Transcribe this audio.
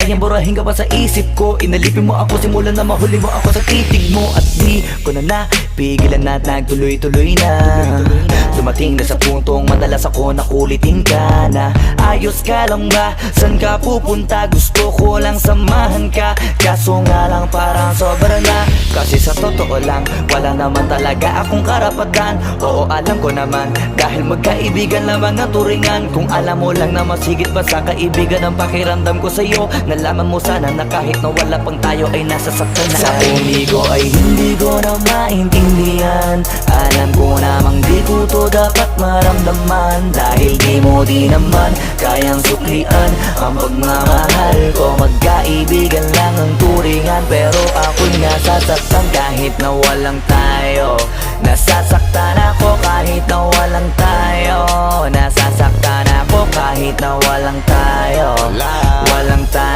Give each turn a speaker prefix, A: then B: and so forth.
A: kayang burahin ka pa sa isip ko. Inalipin mo ako simula na mahuli mo ako sa titig mo. At di ko na pigilan na nagtuloy-tuloy na. Dumating na sa puntong madalas ako nakulitin ka na. Ayos ka lang ba? San ka pupunta? Gusto ko lang samahan ka. Kaso nga lang parang sobra na. Kasi sa totoo lang wala naman talaga akong karapatan. Oo alam ko naman dahil magkaibigan lamang ang turingan. Kung alam mo lang na masigit pa sa kaibigan ang pakiramdam ko sa'yo. Nalaman mo sana na kahit na wala pang tayo ay nasasaktan na. Sa umigo ay hindi ko na maintindihan. Alam ko namang di ko to dapat maramdaman. Dahil di mo di naman kayang suklian ang pagmamahal ko. Magkaibigan lang ang turingan pero ako'y nasasaktan kahit na walang tayo. Nasasaktan ako kahit na walang tayo. Nasasaktan ako kahit na walang tayo. Walang tayo.